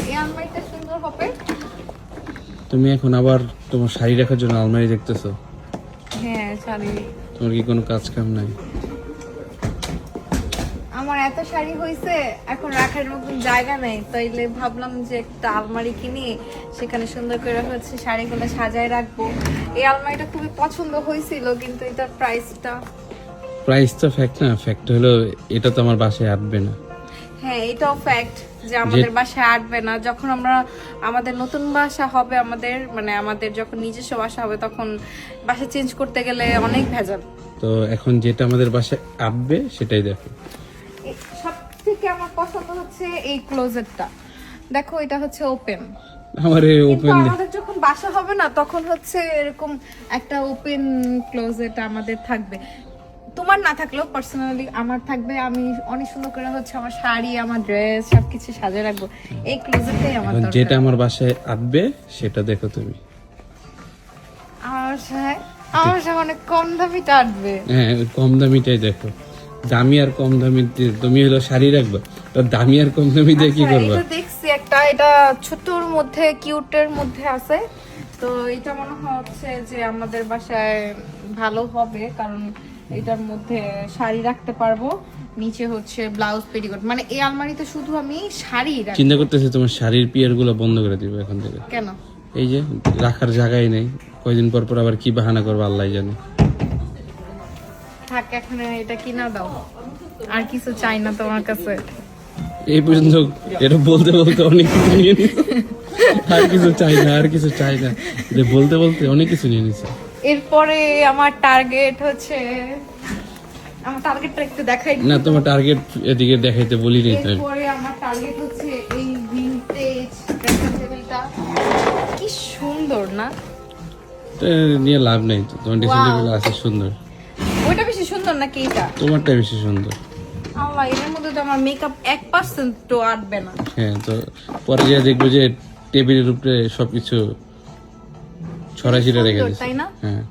এই আলমারিটা সুন্দর হবে। তুমি এখন আবার তোমার শাড়ি রাখার জন্য আলমারি দেখতেছো? হ্যাঁ শাড়ি। তোমার কি কোনো কাজ কাম নাই? আমার এত শাড়ি হয়েছে, এখন রাখার মতন জায়গা নেই, তাইলে ভাবলাম যে একটা আলমারি কিনি, সেখানে সুন্দর করে হচ্ছে শাড়িগুলো সাজায় রাখবো। এই আলমারিটা খুবই পছন্দ হয়েছিল, কিন্তু এটার প্রাইস তো ফ্যাক্ট না, ফ্যাক্ট হলো এটা তো আমার বাসায় আটবে না। হ্যাঁ এটাও ফ্যাক্ট যে আমাদের বাসায় আটবে না। যখন আমাদের নতুন বাসা হবে, আমাদের যখন নিজস্ব বাসা হবে, তখন বাসা চেঞ্জ করতে গেলে অনেক ভেজাল। তো এখন যেটা আমাদের বাসায় আটবে সেটাই দেখো। সব থেকে আমার পছন্দ হচ্ছে এই ক্লোজেটটা। দেখো এটা হচ্ছে ওপেন। আমারে ওপেন আমাদের যখন বাসা হবে না, তখন হচ্ছে এরকম একটা ওপেন ক্লোজেট আমাদের থাকবে। তোমার না থাকলেও পার্সোনালি আমার থাকবে। আমি অনেক সুন্দর করে হচ্ছে আমার শাড়ি, আমার ড্রেস সবকিছু সাজিয়ে রাখবো এই ক্লোজেটটাই আমার দরকার। যেটা আমার বাসায় আটবে সেটা দেখো তুমি। আমার সাথে অনেক কম দামিটা আসবে। হ্যাঁ কম দামিটাই দেখো। দামি আর কম দামি তুমি হলো শাড়ি রাখবা, তো দামি আর কম দামি দিয়ে কি করবা? এটা দেখছি একটা, এটা ছোটর মধ্যে কিউটের মধ্যে আছে, তো এটা মনে হচ্ছে যে আমাদের বাসায় ভালো হবে, কারণ এটার মধ্যে শাড়ি রাখতে পারবো, নিচে হচ্ছে ব্লাউজ পেটিকোট। মানে এই আলমারিতে শুধু আমি শাড়ি রাখবো। চিন্তা করতেছি তোমার শাড়ির পিয়ার গুলো বন্ধ করে দিবে এখন থেকে। কেন? এই যে রাখার জায়গাই নেই, কয়দিন পর পর আবার কি বাহানা করবে আল্লাহ জানে। থাক, এখন এটা কিনা দাও, আর কিছু চাই না তোমার কাছে। এই পর্যন্ত এটা বলতে বলতে অনেক কিছু নিয়ে নিছে, আর কিছু চাই না, আর কিছু চাই না, যে বলতে বলতে অনেক কিছু নিয়ে নিছে। এরপরে আমার টার্গেট হচ্ছে, আমার টার্গেটটা একটু দেখাই। না তোমার টার্গেট এদিকে দেখাইতে বলি নি তো। এরপরে আমার টার্গেট হচ্ছে এই ভিনটেজ ড্রেসিং টেবিলটা। কি সুন্দর না? তো নিয়ে লাভ নাই, তো তোমার ড্রেসিং টেবিল আছে সুন্দর। ওইটা বেশি সুন্দর নাকি এটা? তোমারটা বেশি সুন্দর। আল্লাহ, এর মধ্যে তো আমার মেকআপ 1% তো আটবে না। হ্যাঁ, তো পরে যা দেখবো যে টেবিলের উপরে সবকিছু ছড়াছিড়ে রেখে দিচ্ছে। তাই না? হ্যাঁ